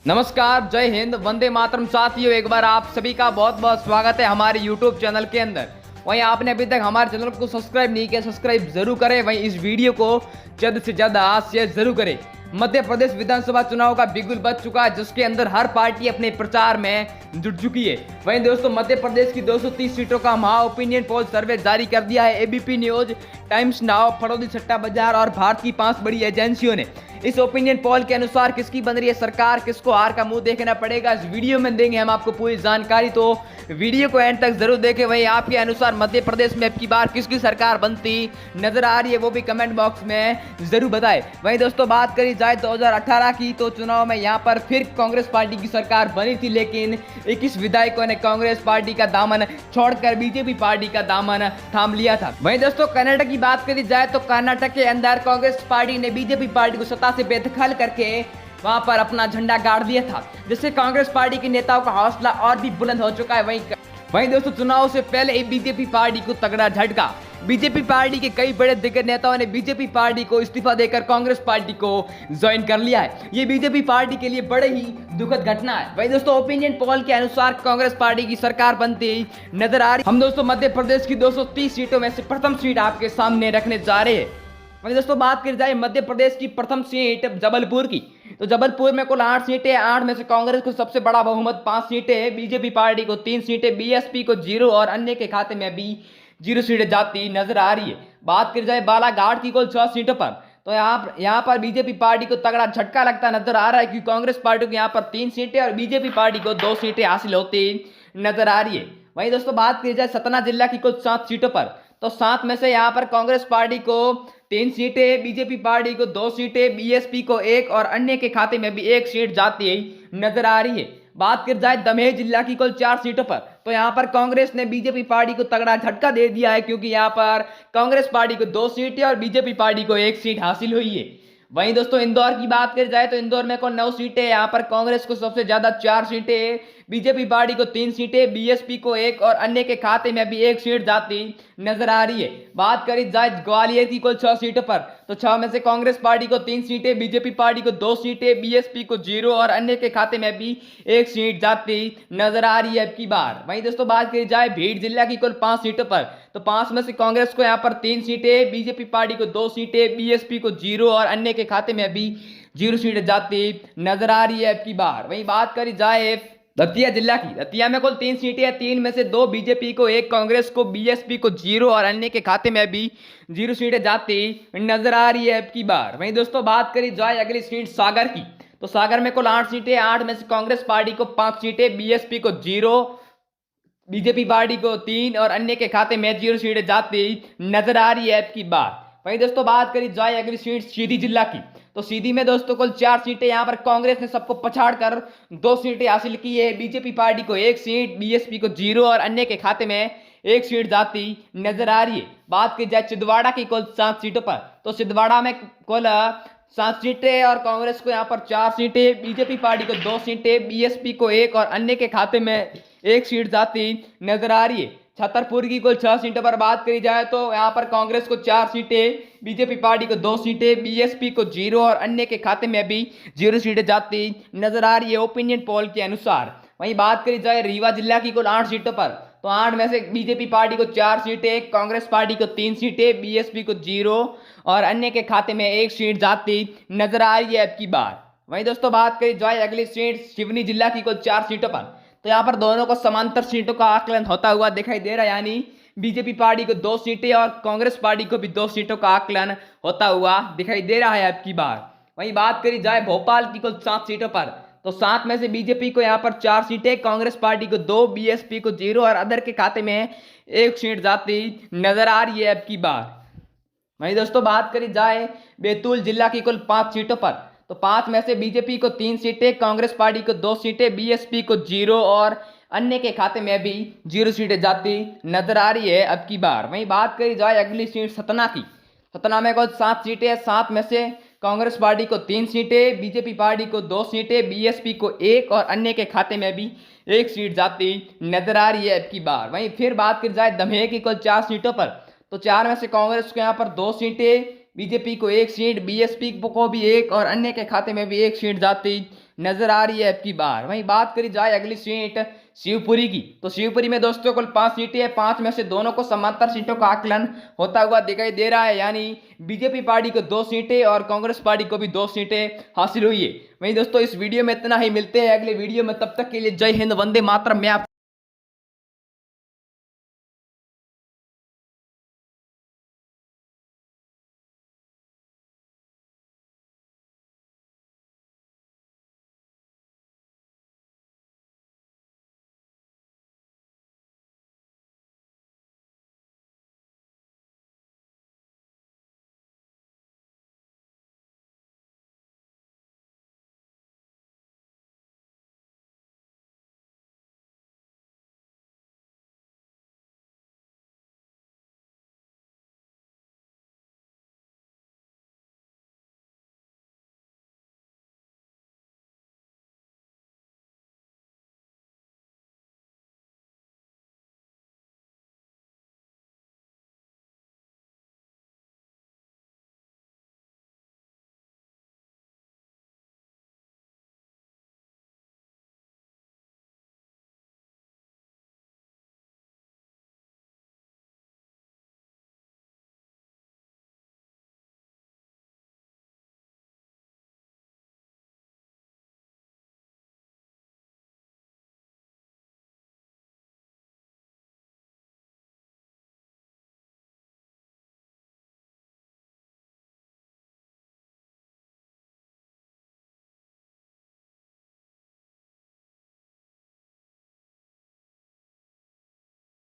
नमस्कार, जय हिंद, वंदे मातरम। साथियों, एक बार आप सभी का बहुत बहुत स्वागत है हमारे YouTube चैनल के अंदर। वहीं आपने अभी तक हमारे चैनल को सब्सक्राइब नहीं किया, सब्सक्राइब जरूर करें। वहीं इस वीडियो को ज़्यादा से ज़्यादा शेयर जरूर करें। मध्य प्रदेश विधानसभा चुनाव का बिगुल बज चुका है, जिसके अंदर हर पार्टी अपने प्रचार में जुट चुकी है। वहीं दोस्तों, मध्य प्रदेश की 230 सीटों का महा ओपिनियन पोल सर्वे जारी कर दिया है एबीपी न्यूज, टाइम्स नाउ, फरोदी सट्टा बाजार और भारत की 5 बड़ी एजेंसियों ने। इस ओपिनियन पोल के अनुसार किसकी बन रही है सरकार, किसको हार का मुंह देखना पड़ेगा, इस वीडियो में देंगे हम आपको पूरी जानकारी, तो वीडियो को एंड तक जरूर देखें। वहीं आपके अनुसार मध्य प्रदेश में अब की बार किसकी सरकार बनती नजर आ रही है, वो भी कमेंट बॉक्स में जरूर बताएं। वहीं दोस्तों, बात करी जाए 2018 की, तो चुनाव में यहाँ पर फिर कांग्रेस पार्टी की सरकार बनी थी, लेकिन 21 विधायकों ने कांग्रेस पार्टी का दामन छोड़कर बीजेपी पार्टी का दामन थाम लिया था। वहीं दोस्तों, कर्नाटक की बात करी जाए तो कर्नाटक के अंदर कांग्रेस पार्टी ने बीजेपी पार्टी को सत्ता से बेदखल करके वहां पर अपना झंडा गाड़ दिया था, जिससे कांग्रेस पार्टी के नेताओं का हौसला और भी बुलंद हो चुका है। वहीं दोस्तों, चुनाव से पहले ही बीजेपी पार्टी को तगड़ा झटका। बीजेपी पार्टी के कई बड़े दिग्गज नेताओं ने बीजेपी पार्टी को इस्तीफा देकर कांग्रेस पार्टी को ज्वाइन कर लिया है। ये बीजेपी पार्टी के लिए बड़े ही दुखद घटना है। वहीं दोस्तों, ओपिनियन पोल के अनुसार कांग्रेस पार्टी की सरकार बनती नजर आ रही। हम दोस्तों मध्य प्रदेश की 230 सीटों में से प्रथम सीट आपके सामने रखने जा रहे हैं। वहीं दोस्तों, बात की जाए मध्य प्रदेश की प्रथम सीट जबलपुर की, तो जबलपुर में कुल 8 सीटें। 8 में से कांग्रेस को सबसे बड़ा बहुमत 5 सीटें, बीजेपी पार्टी को 3 सीटें, बीएसपी को 0 और अन्य के खाते में भी 0 सीटें जाती नजर आ रही है। बात की जाए बालाघाट की कुल 6 सीटों पर, तो यहाँ पर बीजेपी पार्टी को तगड़ा झटका लगता नजर आ रहा है, क्योंकि कांग्रेस पार्टी को यहाँ पर 3 सीटें और बीजेपी पार्टी को 2 सीटें हासिल होती नजर आ रही है। वहीं दोस्तों, बात की जाए सतना जिला की कुल 7 सीटों पर, तो 7 में से यहाँ पर कांग्रेस पार्टी को 3 सीटें, बीजेपी पार्टी को 2 सीटें, बीएसपी को 1 और अन्य के खाते में भी 1 सीट जाती नजर आ रही है। बात की जाए दमोह जिला की कुल 4 सीटों पर, तो यहाँ पर कांग्रेस ने बीजेपी पार्टी को तगड़ा झटका दे दिया है, क्योंकि यहाँ पर कांग्रेस पार्टी को 2 सीटें और बीजेपी पार्टी को 1 सीट हासिल हुई है। वहीं दोस्तों, इंदौर की बात करी जाए तो इंदौर में कुल 9 सीटें। यहाँ पर कांग्रेस को सबसे ज्यादा 4 सीटें, बीजेपी पार्टी को 3 सीटें, बीएसपी को 1 और अन्य के खाते में भी 1 सीट जाती नजर आ रही है। बात करी जाए ग्वालियर की कुल 6 सीटों पर, तो 6 में से कांग्रेस पार्टी को 3 सीटें, बीजेपी पार्टी को 2 सीटें, बीएसपी को 0 और अन्य के खाते में भी 1 सीट जाती नजर आ रही है अब की बार। वहीं दोस्तों, बात करी जाए भीड़ जिला की कुल 5 सीटों पर, तो 5 में से कांग्रेस को यहाँ पर 3 सीटें, बीजेपी पार्टी को 2 सीटें, बीएसपी को 0 और अन्य के खाते में भी 0 सीटें जाती नजर आ रही है अब की बार। वहीं बात करी जाए दतिया जिला की, दतिया में कुल 3 सीटें हैं। 3 में से 2 बीजेपी को, 1 कांग्रेस को, बीएसपी को 0 और अन्य के खाते में भी 0 सीटें जाती नजर आ रही है अब की बार। वहीं दोस्तों, बात करी जाए अगली सीट सागर की, तो सागर में कुल 8 सीटें। 8 में से कांग्रेस पार्टी को 5 सीटें, बीएसपी को 0, बीजेपी पार्टी को 3 और अन्य के खाते में 0 सीटें जाती नजर आ रही है अब की बार। वहीं दोस्तों, बात करी जाए अगली सीट सीधी जिला की, तो सीधी में दोस्तों कुल 4 सीटें। यहाँ पर कांग्रेस ने सबको पछाड़कर 2 सीटें हासिल की है, बीजेपी पार्टी को 1 सीट, बीएसपी को 0 और अन्य के खाते में 1 सीट जाती नजर आ रही है। बात की जाए छिंदवाड़ा की कुल 7 सीटों पर, तो छिंदवाड़ा में कुल 7 सीटें और कांग्रेस को यहाँ पर 4 सीटें, बीजेपी पार्टी को 2 सीटें, बीएसपी को 1 और अन्य के खाते में 1 सीट जाती नजर आ रही है। छतरपुर की कुल 6 सीटों पर बात करी जाए तो यहाँ पर कांग्रेस को 4 सीटें, बीजेपी पार्टी को 2 सीटें, बीएसपी को 0 और अन्य के खाते में भी 0 सीटें जाती नजर आ रही है ओपिनियन पोल के अनुसार। वहीं बात करी जाए रीवा जिला की कुल 8 सीटों पर, तो 8 में से बीजेपी पार्टी को 4 सीटें, कांग्रेस पार्टी को 3 सीटें, बीएसपी को 0 और अन्य के खाते में 1 सीट जाती नजर आ रही है अब की बार। वहीं दोस्तों, बात करी जाए अगली सीट सिवनी जिला की कुल 4 सीटों पर, तो यहाँ पर दोनों को समांतर सीटों का आकलन होता हुआ दिखाई दे रहा है, यानी बीजेपी पार्टी को 2 सीटें और कांग्रेस पार्टी को भी 2 सीटों का आकलन होता हुआ दिखाई दे रहा है अब की बार। वहीं बात करी जाए भोपाल की कुल 7 सीटों पर, तो 7 में से बीजेपी को यहाँ पर 4 सीटें, कांग्रेस पार्टी को 2, बीएसपी को 0 और अदर के खाते में 1 सीट जाती नजर आ रही है अब की बार। वहीं दोस्तों, बात करी जाए बैतूल जिला की कुल 5 सीटों पर, तो 5 में से बीजेपी को 3 सीटें, कांग्रेस पार्टी को 2 सीटें, बीएसपी को 0 और अन्य के खाते में भी 0 सीटें जाती नजर आ रही है अब की बार। वहीं बात करी जाए अगली सीट सतना की, सतना में कुल 7 सीटें। 7 में से कांग्रेस पार्टी को 3 सीटें, बीजेपी पार्टी को 2 सीटें, बीएसपी को 1 और अन्य के खाते में भी 1 सीट जाती नजर आ रही है अब की बार। वहीं फिर बात करी जाए दमोह की कुल 4 सीटों पर, तो 4 में से कांग्रेस को यहाँ पर 2 सीटें, बीजेपी को 1 सीट, बीएसपी को भी 1 और अन्य के खाते में भी 1 सीट जाती नजर आ रही है अब की बार। वहीं बात करी जाए अगली सीट शिवपुरी की, तो शिवपुरी में दोस्तों कुल 5 सीटें हैं। 5 में से दोनों को समांतर सीटों का आकलन होता हुआ दिखाई दे रहा है, यानी बीजेपी पार्टी को 2 सीटें और कांग्रेस पार्टी को भी 2 सीटें हासिल हुई है। वहीं दोस्तों इस वीडियो में इतना ही, मिलते हैं अगले वीडियो में, तब तक के लिए जय हिंद, वंदे मातरम। मैं आप